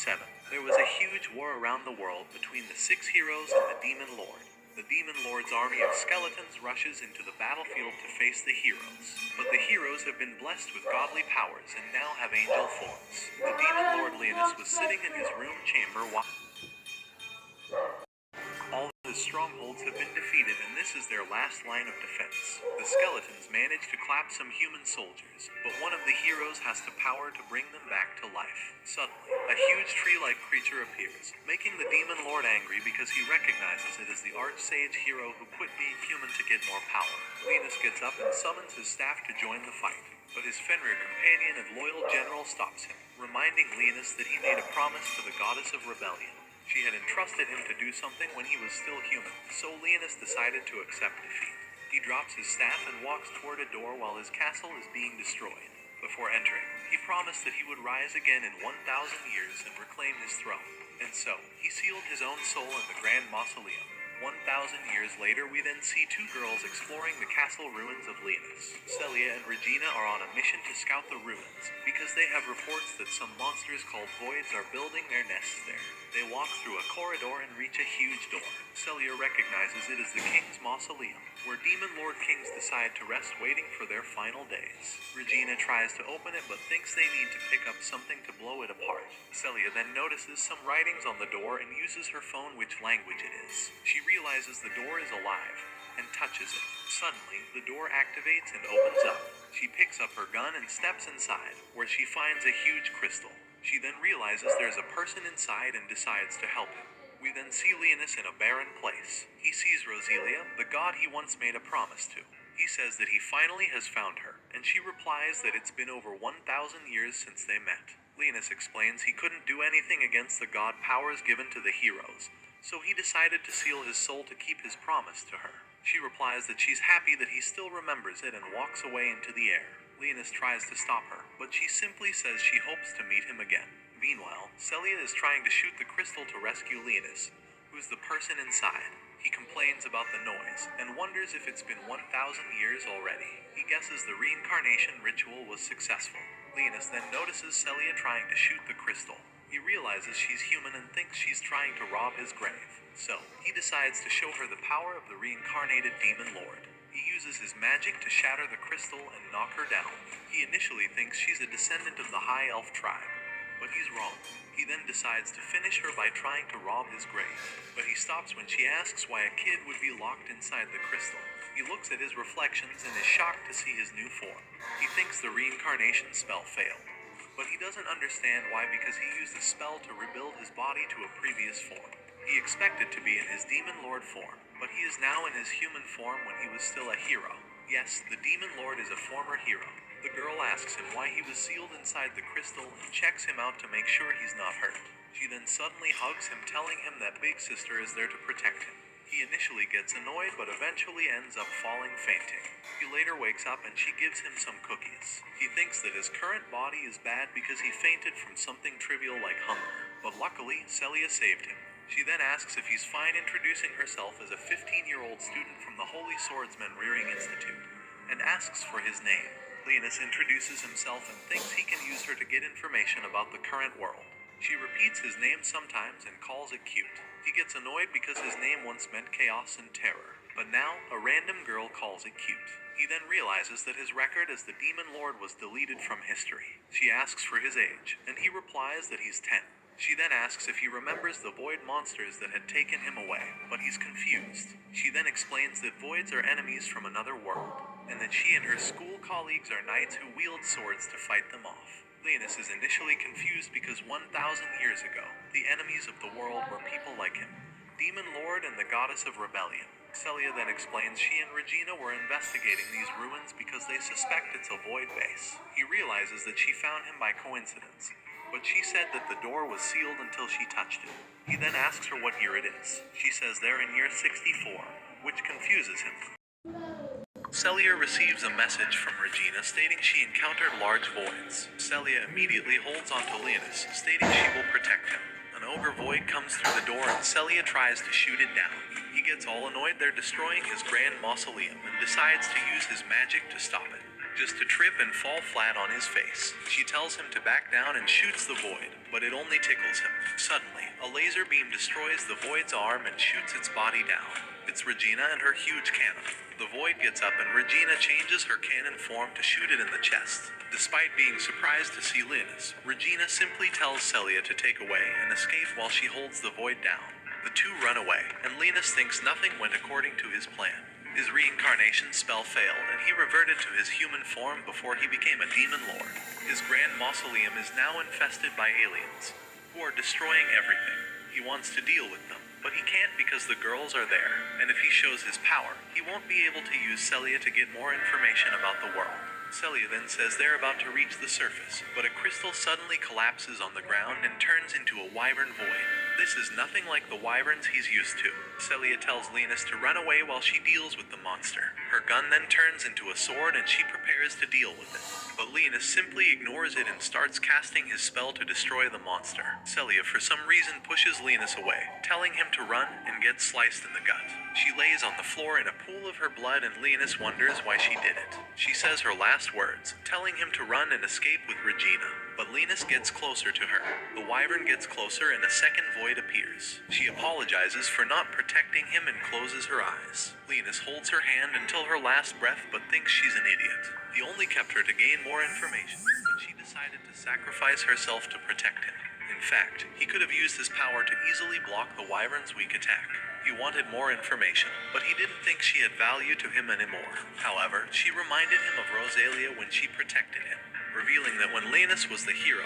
7. There was a huge war around the world between the 6 heroes and the Demon Lord. The Demon Lord's army of skeletons rushes into the battlefield to face the heroes. But the heroes have been blessed with godly powers and now have angel forms. The Demon Lord Leonis was sitting in his room chamber while all his strongholds have been defeated, and this is their last line of defense. The skeletons manage to clap some human soldiers, but one of the heroes has the power to bring them back to life. Suddenly, a huge tree-like creature appears, making the Demon Lord angry because he recognizes it as the Archsage hero who quit being human to get more power. Leonis gets up and summons his staff to join the fight, but his Fenrir companion and loyal general stops him, reminding Leonis that he made a promise to the goddess of rebellion. She had entrusted him to do something when he was still human, so Leonis decided to accept defeat. He drops his staff and walks toward a door while his castle is being destroyed. Before entering, he promised that he would rise again in 1,000 years and reclaim his throne. And so, he sealed his own soul in the Grand Mausoleum. 1,000 years later, we then see two girls exploring the castle ruins of Leonis. Celia and Regina are on a mission to scout the ruins, because they have reports that some monsters called Voids are building their nests there. They walk through a corridor and reach a huge door. Celia recognizes it as the King's Mausoleum, where Demon Lord Kings decide to rest waiting for their final days. Regina tries to open it but thinks they need to pick up something to blow it apart. Celia then notices some writings on the door and uses her phone which language it is. She realizes the door is alive and touches it. Suddenly, the door activates and opens up. She picks up her gun and steps inside, where she finds a huge crystal. She then realizes there's a person inside and decides to help him. We then see Leonis in a barren place. He sees Roselia, the god he once made a promise to. He says that he finally has found her, and she replies that it's been over 1,000 years since they met. Leonis explains he couldn't do anything against the god powers given to the heroes, so he decided to seal his soul to keep his promise to her. She replies that she's happy that he still remembers it and walks away into the air. Leonis tries to stop her, but she simply says she hopes to meet him again. Meanwhile, Celia is trying to shoot the crystal to rescue Leonis, who's the person inside. He complains about the noise, and wonders if it's been 1,000 years already. He guesses the reincarnation ritual was successful. Leonis then notices Celia trying to shoot the crystal. He realizes she's human and thinks she's trying to rob his grave. So, he decides to show her the power of the reincarnated Demon Lord. He uses his magic to shatter the crystal and knock her down. He initially thinks she's a descendant of the High Elf tribe, but he's wrong. He then decides to finish her by trying to rob his grave, but he stops when she asks why a kid would be locked inside the crystal. He looks at his reflections and is shocked to see his new form. He thinks the reincarnation spell failed, but he doesn't understand why because he used a spell to rebuild his body to a previous form. He expected to be in his Demon Lord form, but he is now in his human form when he was still a hero. Yes, the Demon Lord is a former hero. The girl asks him why he was sealed inside the crystal and checks him out to make sure he's not hurt. She then suddenly hugs him, telling him that Big Sister is there to protect him. He initially gets annoyed, but eventually ends up falling fainting. He later wakes up and she gives him some cookies. He thinks that his current body is bad because he fainted from something trivial like hunger, but luckily, Celia saved him. She then asks if he's fine introducing herself as a 15-year-old student from the Holy Swordsman Rearing Institute, and asks for his name. Leonis introduces himself and thinks he can use her to get information about the current world. She repeats his name sometimes and calls it cute. He gets annoyed because his name once meant chaos and terror, but now a random girl calls it cute. He then realizes that his record as the Demon Lord was deleted from history. She asks for his age, and he replies that he's 10. She then asks if he remembers the Void monsters that had taken him away, but he's confused. She then explains that Voids are enemies from another world, and that she and her school colleagues are knights who wield swords to fight them off. Leonis is initially confused because 1,000 years ago, the enemies of the world were people like him, Demon Lord and the Goddess of Rebellion. Celia then explains she and Regina were investigating these ruins because they suspect it's a Void base. He realizes that she found him by coincidence, but she said that the door was sealed until she touched it. He then asks her what year it is. She says they're in year 64, which confuses him. Celia receives a message from Regina stating she encountered large voids. Celia immediately holds on to Leonis, stating she will protect him. An ogre void comes through the door and Celia tries to shoot it down. He gets all annoyed they're destroying his grand mausoleum and decides to use his magic to stop it. just to trip and fall flat on his face. She tells him to back down and shoots the void, but it only tickles him. Suddenly, a laser beam destroys the void's arm and shoots its body down. It's Regina and her huge cannon. The void gets up and Regina changes her cannon form to shoot it in the chest. Despite being surprised to see Linus, Regina simply tells Celia to take away and escape while she holds the void down. The two run away, and Linus thinks nothing went according to his plan. His reincarnation spell failed, and he reverted to his human form before he became a demon lord. His grand mausoleum is now infested by aliens, who are destroying everything. He wants to deal with them, but he can't because the girls are there, and if he shows his power, he won't be able to use Celia to get more information about the world. Celia then says they're about to reach the surface, but a crystal suddenly collapses on the ground and turns into a wyvern void. This is nothing like the wyverns he's used to. Celia tells Linus to run away while she deals with the monster. Her gun then turns into a sword and she prepares to deal with it. But Linus simply ignores it and starts casting his spell to destroy the monster. Celia for some reason pushes Linus away, telling him to run and gets sliced in the gut. She lays on the floor in a pool of her blood and Linus wonders why she did it. She says her last words, telling him to run and escape with Regina. But Linus gets closer to her. The wyvern gets closer and a second void appears. She apologizes for not protecting him and closes her eyes. Linus holds her hand until her last breath but thinks she's an idiot. He only kept her to gain more information, but she decided to sacrifice herself to protect him. In fact, he could have used his power to easily block the wyvern's weak attack. He wanted more information, but he didn't think she had value to him anymore. However, she reminded him of Rosalia when she protected him, revealing that when Linus was the hero,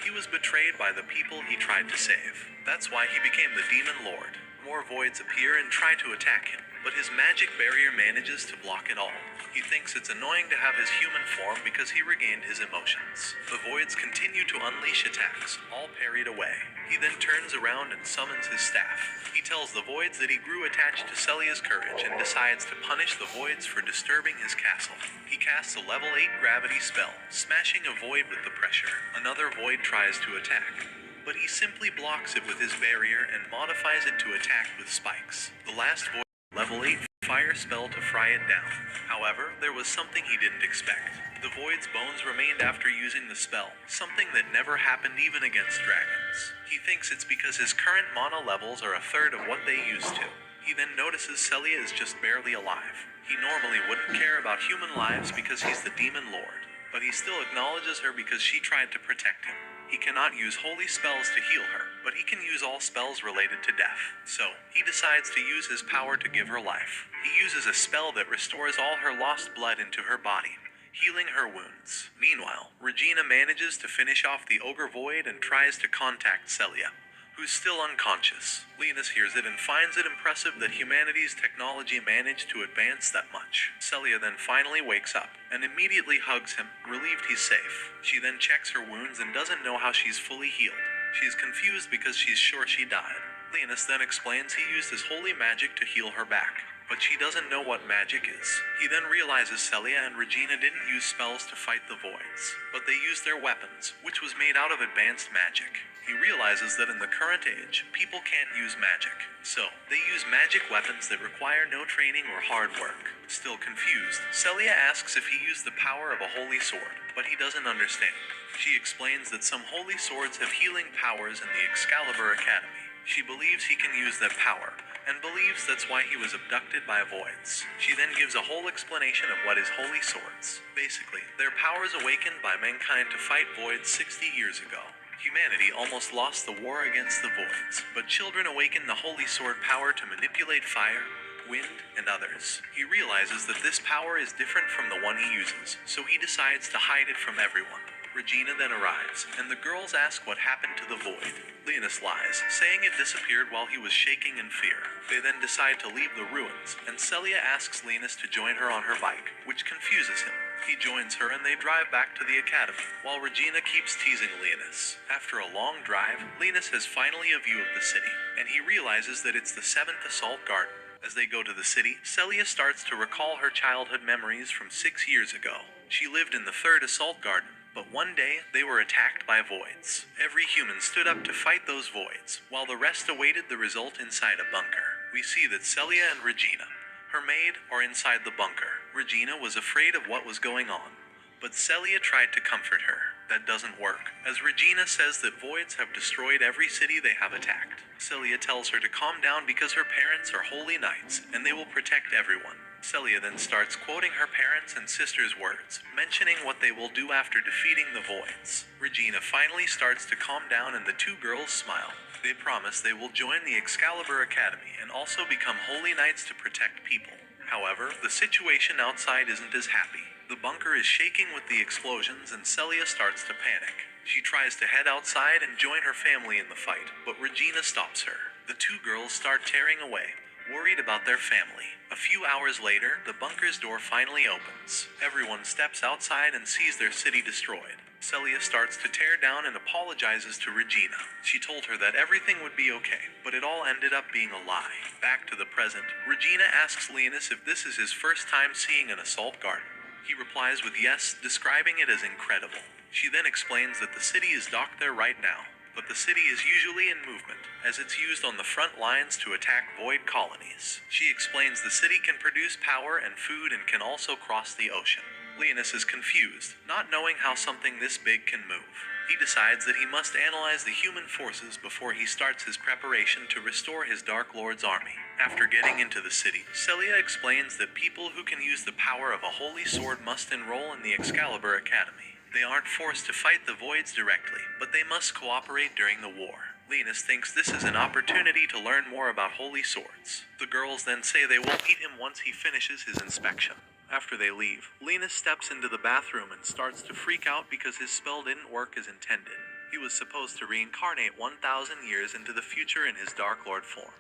he was betrayed by the people he tried to save. That's why he became the Demon Lord. More voids appear and try to attack him, but his magic barrier manages to block it all. He thinks it's annoying to have his human form because he regained his emotions. The voids continue to unleash attacks, all parried away. He then turns around and summons his staff. He tells the voids that he grew attached to Celia's courage and decides to punish the voids for disturbing his castle. He casts a level 8 gravity spell, smashing a void with the pressure. Another void tries to attack, but he simply blocks it with his barrier and modifies it to attack with spikes. The last void level 8 fire spell to fry it down. However, there was something he didn't expect. The void's bones remained after using the spell, something that never happened even against dragons. He thinks it's because his current mana levels are a third of what they used to. He then notices Celia is just barely alive. He normally wouldn't care about human lives because he's the Demon Lord, but he still acknowledges her because she tried to protect him. He cannot use holy spells to heal her, but he can use all spells related to death. So, he decides to use his power to give her life. He uses a spell that restores all her lost blood into her body, healing her wounds. Meanwhile, Regina manages to finish off the Ogre Void and tries to contact Celia, who's still unconscious. Linus hears it and finds it impressive that humanity's technology managed to advance that much. Celia then finally wakes up and immediately hugs him, relieved he's safe. She then checks her wounds and doesn't know how she's fully healed. She's confused because she's sure she died. Linus then explains he used his holy magic to heal her back, but she doesn't know what magic is. He then realizes Celia and Regina didn't use spells to fight the voids, but they used their weapons, which was made out of advanced magic. He realizes that in the current age, people can't use magic, so they use magic weapons that require no training or hard work. Still confused, Celia asks if he used the power of a holy sword, but he doesn't understand. She explains that some holy swords have healing powers in the Excalibur Academy. She believes he can use that power, and believes that's why he was abducted by voids. She then gives a whole explanation of what is holy swords. Basically, their powers awakened by mankind to fight voids 60 years ago. Humanity almost lost the war against the voids, but children awakened the holy sword power to manipulate fire, wind, and others. He realizes that this power is different from the one he uses, so he decides to hide it from everyone. Regina then arrives, and the girls ask what happened to the void. Linus lies, saying it disappeared while he was shaking in fear. They then decide to leave the ruins, and Celia asks Linus to join her on her bike, which confuses him. He joins her and they drive back to the academy, while Regina keeps teasing Linus. After a long drive, Linus has finally a view of the city, and he realizes that it's the 7th Assault Garden. As they go to the city, Celia starts to recall her childhood memories from 6 years ago. She lived in the 3rd Assault Garden, but one day they were attacked by voids. Every human stood up to fight those voids, while the rest awaited the result inside a bunker. We see that Celia and Regina, her maid, are inside the bunker. Regina was afraid of what was going on, But Celia tried to comfort her. That doesn't work, as Regina says that voids have destroyed every city they have attacked. Celia tells her to calm down because her parents are holy knights, and they will protect everyone. Celia then starts quoting her parents' and sister's words, mentioning what they will do after defeating the voids. Regina finally starts to calm down and the two girls smile. They promise they will join the Excalibur Academy and also become holy knights to protect people. However, the situation outside isn't as happy. The bunker is shaking with the explosions and Celia starts to panic. She tries to head outside and join her family in the fight, but Regina stops her. The two girls start tearing away, worried about their family. A few hours later, the bunker's door finally opens. Everyone steps outside and sees their city destroyed. Celia starts to tear down and apologizes to Regina. She told her that everything would be okay, but it all ended up being a lie. Back to the present, Regina asks Leonis if this is his first time seeing an assault garden. He replies with yes, describing it as incredible. She then explains that the city is docked there right now, but the city is usually in movement, as it's used on the front lines to attack void colonies. She explains the city can produce power and food and can also cross the ocean. Leonis is confused, not knowing how something this big can move. He decides that he must analyze the human forces before he starts his preparation to restore his Dark Lord's army. After getting into the city, Celia explains that people who can use the power of a holy sword must enroll in the Excalibur Academy. They aren't forced to fight the voids directly, but they must cooperate during the war. Leonis thinks this is an opportunity to learn more about holy swords. The girls then say they will meet him once he finishes his inspection. After they leave, Leonis steps into the bathroom and starts to freak out because his spell didn't work as intended. He was supposed to reincarnate 1,000 years into the future in his Dark Lord form,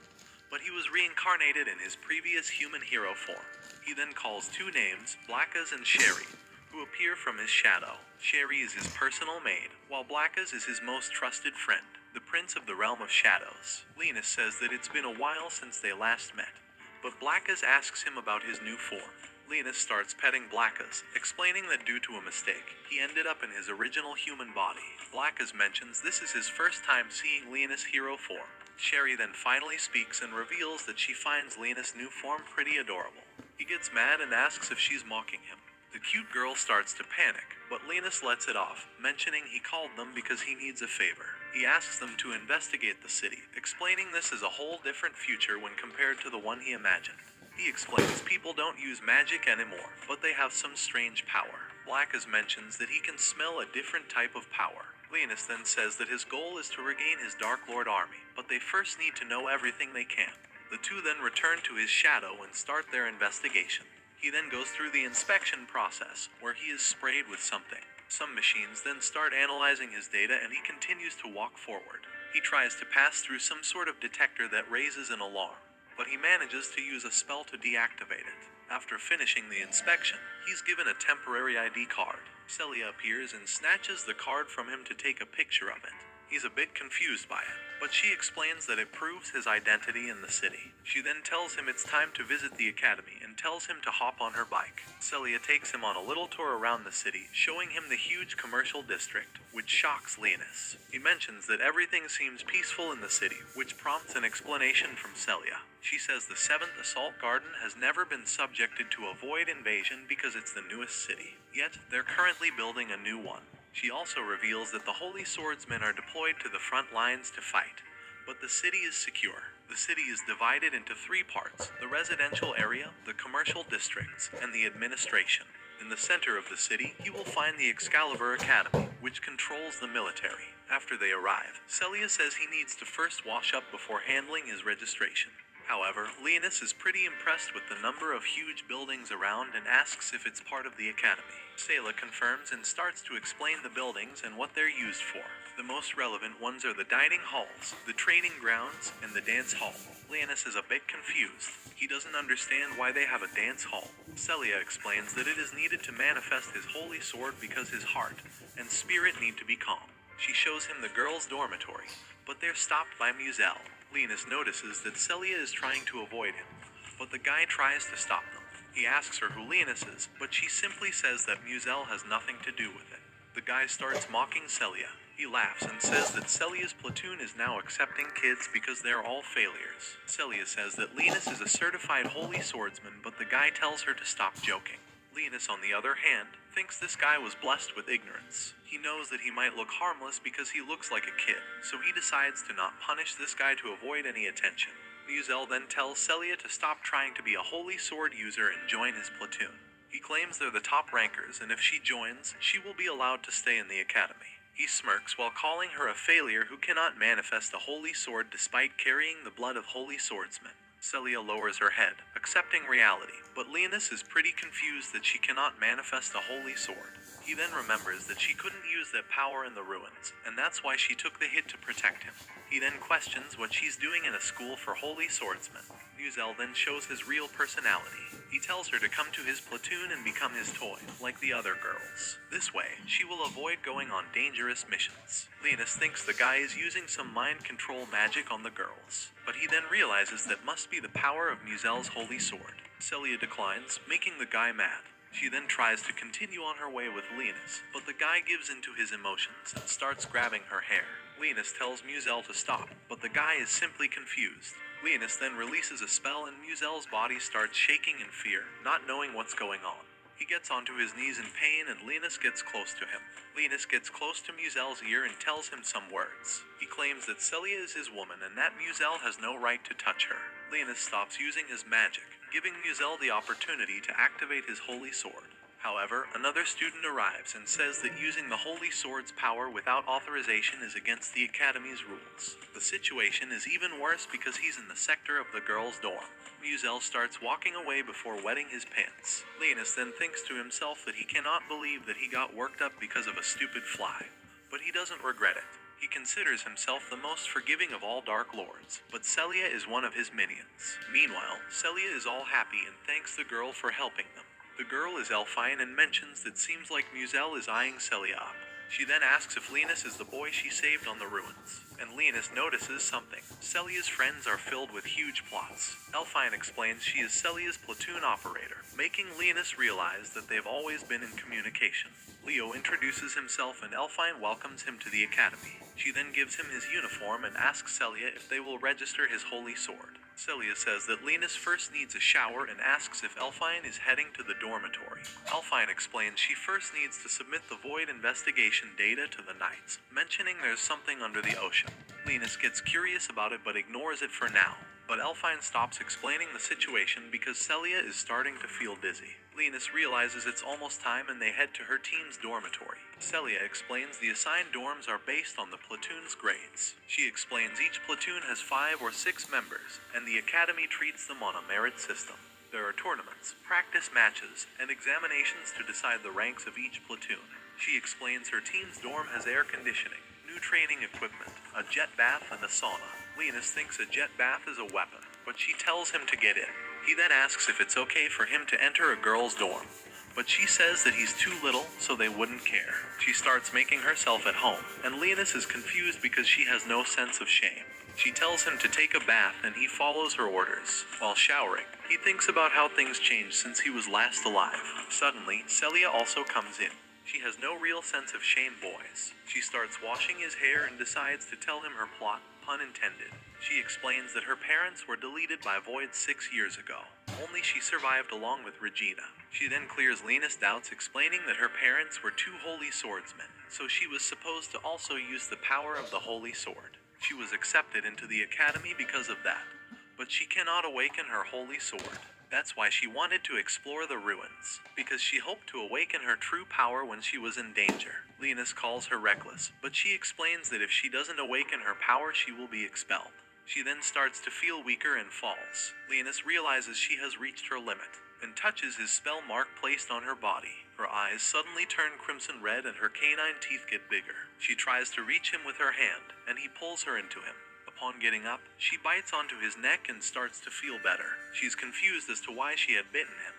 but he was reincarnated in his previous human hero form. He then calls two names, Blackas and Sherry, who appear from his shadow. Sherry is his personal maid, while Blackas is his most trusted friend, the Prince of the Realm of Shadows. Leonis says that it's been a while since they last met, but Blackas asks him about his new form. Leonis starts petting Blackas, explaining that due to a mistake, he ended up in his original human body. Blackas mentions this is his first time seeing Leonis' hero form. Sherry then finally speaks and reveals that she finds Leonis' new form pretty adorable. He gets mad and asks if she's mocking him. The cute girl starts to panic, but Leonis lets it off, mentioning he called them because he needs a favor. He asks them to investigate the city, explaining this is a whole different future when compared to the one he imagined. He explains people don't use magic anymore, but they have some strange power. Blackas mentions that he can smell a different type of power. Leonis then says that his goal is to regain his Dark Lord army, but they first need to know everything they can. The two then return to his shadow and start their investigation. He then goes through the inspection process, where he is sprayed with something. Some machines then start analyzing his data and he continues to walk forward. He tries to pass through some sort of detector that raises an alarm, but he manages to use a spell to deactivate it. After finishing the inspection, he's given a temporary ID card. Celia appears and snatches the card from him to take a picture of it. He's a bit confused by it, but she explains that it proves his identity in the city. She then tells him it's time to visit the academy and tells him to hop on her bike. Celia takes him on a little tour around the city, showing him the huge commercial district, which shocks Leonis. He mentions that everything seems peaceful in the city, which prompts an explanation from Celia. She says the 7th Assault Garden has never been subjected to a void invasion because it's the newest city. Yet, they're currently building a new one. She also reveals that the Holy Swordsmen are deployed to the front lines to fight, but the city is secure. The city is divided into 3 parts: the residential area, the commercial districts, and the administration. In the center of the city, you will find the Excalibur Academy, which controls the military. After they arrive, Celia says he needs to first wash up before handling his registration. However, Leonis is pretty impressed with the number of huge buildings around and asks if it's part of the academy. Sayla confirms and starts to explain the buildings and what they're used for. The most relevant ones are the dining halls, the training grounds, and the dance hall. Leonis is a bit confused. He doesn't understand why they have a dance hall. Celia explains that it is needed to manifest his holy sword because his heart and spirit need to be calm. She shows him the girls' dormitory, but they're stopped by Muzel. Leonis notices that Celia is trying to avoid him, but the guy tries to stop them. He asks her who Leonis is, but she simply says that Muzel has nothing to do with it. The guy starts mocking Celia. He laughs and says that Celia's platoon is now accepting kids because they're all failures. Celia says that Leonis is a certified holy swordsman, but the guy tells her to stop joking. Leonis, on the other hand, thinks this guy was blessed with ignorance. He knows that he might look harmless because he looks like a kid, so he decides to not punish this guy to avoid any attention. Muzel then tells Celia to stop trying to be a holy sword user and join his platoon. He claims they're the top rankers, and if she joins, she will be allowed to stay in the academy. He smirks while calling her a failure who cannot manifest a holy sword despite carrying the blood of holy swordsmen. Celia lowers her head, accepting reality, but Leonis is pretty confused that she cannot manifest a holy sword. He then remembers that she couldn't use that power in the ruins, and that's why she took the hit to protect him. He then questions what she's doing in a school for holy swordsmen. Muzel then shows his real personality. He tells her to come to his platoon and become his toy, like the other girls. This way, she will avoid going on dangerous missions. Leonis thinks the guy is using some mind control magic on the girls, but he then realizes that must be the power of Muzel's holy sword. Celia declines, making the guy mad. She then tries to continue on her way with Leonis, but the guy gives into his emotions and starts grabbing her hair. Leonis tells Muzel to stop, but the guy is simply confused. Leonis then releases a spell and Muzel's body starts shaking in fear, not knowing what's going on. He gets onto his knees in pain and Leonis gets close to him. Leonis gets close to Muzel's ear and tells him some words. He claims that Celia is his woman and that Muzel has no right to touch her. Leonis stops using his magic, giving Muzel the opportunity to activate his holy sword. However, another student arrives and says that using the holy sword's power without authorization is against the academy's rules. The situation is even worse because he's in the sector of the girls' dorm. Muzel starts walking away before wetting his pants. Leonis then thinks to himself that he cannot believe that he got worked up because of a stupid fly. But he doesn't regret it. He considers himself the most forgiving of all Dark Lords, but Celia is one of his minions. Meanwhile, Celia is all happy and thanks the girl for helping them. The girl is Elfine and mentions that seems like Muzel is eyeing Celia up. She then asks if Leonis is the boy she saved on the ruins, and Leonis notices something. Celia's friends are filled with huge plots. Elfine explains she is Celia's platoon operator, making Leonis realize that they've always been in communication. Leo introduces himself and Elfine welcomes him to the academy. She then gives him his uniform and asks Celia if they will register his holy sword. Celia says that Leonis first needs a shower and asks if Elfine is heading to the dormitory. Elfine explains she first needs to submit the Void investigation data to the Knights, mentioning there's something under the ocean. Leonis gets curious about it but ignores it for now. But Elfine stops explaining the situation because Celia is starting to feel dizzy. Leonis realizes it's almost time and they head to her team's dormitory. Celia explains the assigned dorms are based on the platoon's grades. She explains each platoon has 5 or 6 members, and the academy treats them on a merit system. There are tournaments, practice matches, and examinations to decide the ranks of each platoon. She explains her team's dorm has air conditioning, new training equipment, a jet bath, and a sauna. Leonis thinks a jet bath is a weapon, but she tells him to get in. He then asks if it's okay for him to enter a girl's dorm, but she says that he's too little, so they wouldn't care. She starts making herself at home, and Leonis is confused because she has no sense of shame. She tells him to take a bath and he follows her orders. While showering, he thinks about how things changed since he was last alive. Suddenly, Celia also comes in. She has no real sense of shame, boys. She starts washing his hair and decides to tell him her plot, pun intended. She explains that her parents were deleted by Void 6 years ago. Only she survived along with Regina. She then clears Leonis' doubts, explaining that her parents were 2 holy swordsmen, so she was supposed to also use the power of the holy sword. She was accepted into the academy because of that, but she cannot awaken her holy sword. That's why she wanted to explore the ruins, because she hoped to awaken her true power when she was in danger. Leonis calls her reckless, but she explains that if she doesn't awaken her power, she will be expelled. She then starts to feel weaker and falls. Leonis realizes she has reached her limit, and touches his spell mark placed on her body. Her eyes suddenly turn crimson red and her canine teeth get bigger. She tries to reach him with her hand, and he pulls her into him. Upon getting up, she bites onto his neck and starts to feel better. She's confused as to why she had bitten him,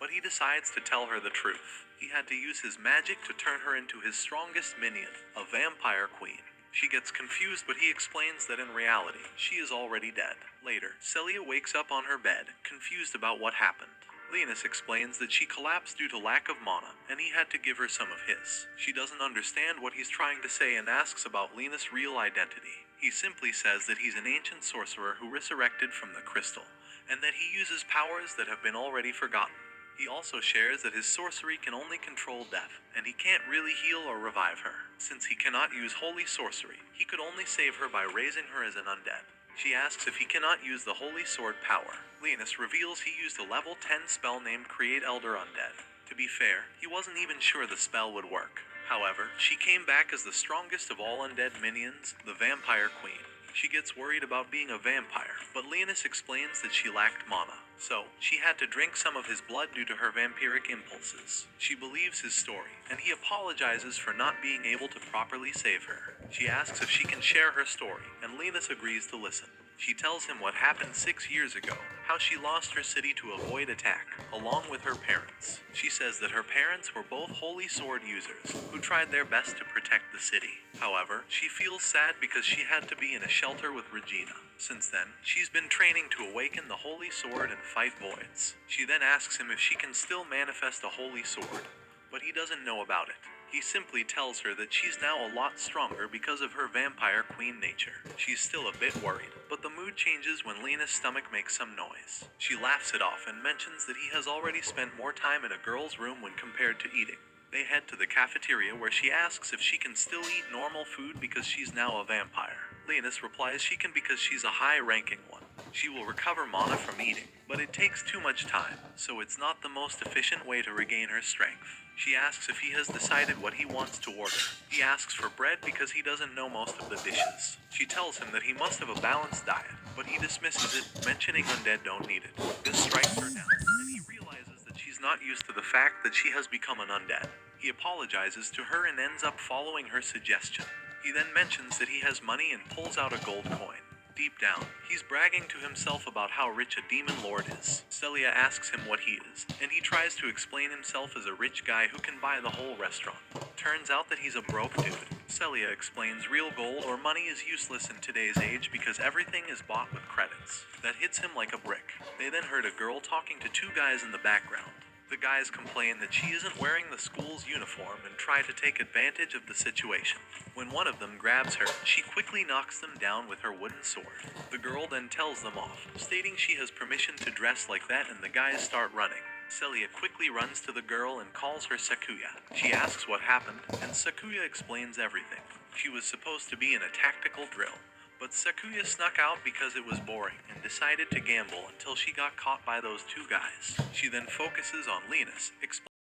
but he decides to tell her the truth. He had to use his magic to turn her into his strongest minion, a vampire queen. She gets confused, but he explains that in reality, she is already dead. Later, Celia wakes up on her bed, confused about what happened. Leonis explains that she collapsed due to lack of mana, and he had to give her some of his. She doesn't understand what he's trying to say and asks about Leonis' real identity. He simply says that he's an ancient sorcerer who resurrected from the crystal, and that he uses powers that have been already forgotten. He also shares that his sorcery can only control death, and he can't really heal or revive her. Since he cannot use holy sorcery, he could only save her by raising her as an undead. She asks if he cannot use the holy sword power. Linus reveals he used a level 10 spell named Create Elder Undead. To be fair, he wasn't even sure the spell would work. However, she came back as the strongest of all undead minions, the Vampire Queen. She gets worried about being a vampire, but Linus explains that she lacked mana, so she had to drink some of his blood due to her vampiric impulses. She believes his story, and he apologizes for not being able to properly save her. She asks if she can share her story, and Linus agrees to listen. She tells him what happened 6 years ago, how she lost her city to avoid attack, along with her parents. She says that her parents were both holy sword users, who tried their best to protect the city. However, she feels sad because she had to be in a shelter with Regina. Since then, she's been training to awaken the holy sword and fight voids. She then asks him if she can still manifest a holy sword, but he doesn't know about it. He simply tells her that she's now a lot stronger because of her vampire queen nature. She's still a bit worried, but the mood changes when Lena's stomach makes some noise. She laughs it off and mentions that he has already spent more time in a girl's room when compared to eating. They head to the cafeteria where she asks if she can still eat normal food because she's now a vampire. Linus replies she can because she's a high-ranking one. She will recover mana from eating, but it takes too much time, so it's not the most efficient way to regain her strength. She asks if he has decided what he wants to order. He asks for bread because he doesn't know most of the dishes. She tells him that he must have a balanced diet, but he dismisses it, mentioning undead don't need it. This strikes her down, and he realizes that she's not used to the fact that she has become an undead. He apologizes to her and ends up following her suggestion. He then mentions that he has money and pulls out a gold coin. Deep down, he's bragging to himself about how rich a demon lord is. Celia asks him what he is, and he tries to explain himself as a rich guy who can buy the whole restaurant. Turns out that he's a broke dude. Celia explains real gold or money is useless in today's age because everything is bought with credits. That hits him like a brick. They then heard a girl talking to two guys in the background. The guys complain that she isn't wearing the school's uniform and try to take advantage of the situation. When one of them grabs her, she quickly knocks them down with her wooden sword. The girl then tells them off, stating she has permission to dress like that, and the guys start running. Celia quickly runs to the girl and calls her Sakuya. She asks what happened, and Sakuya explains everything. She was supposed to be in a tactical drill, but Sakuya snuck out because it was boring and decided to gamble until she got caught by those two guys. She then focuses on Linus,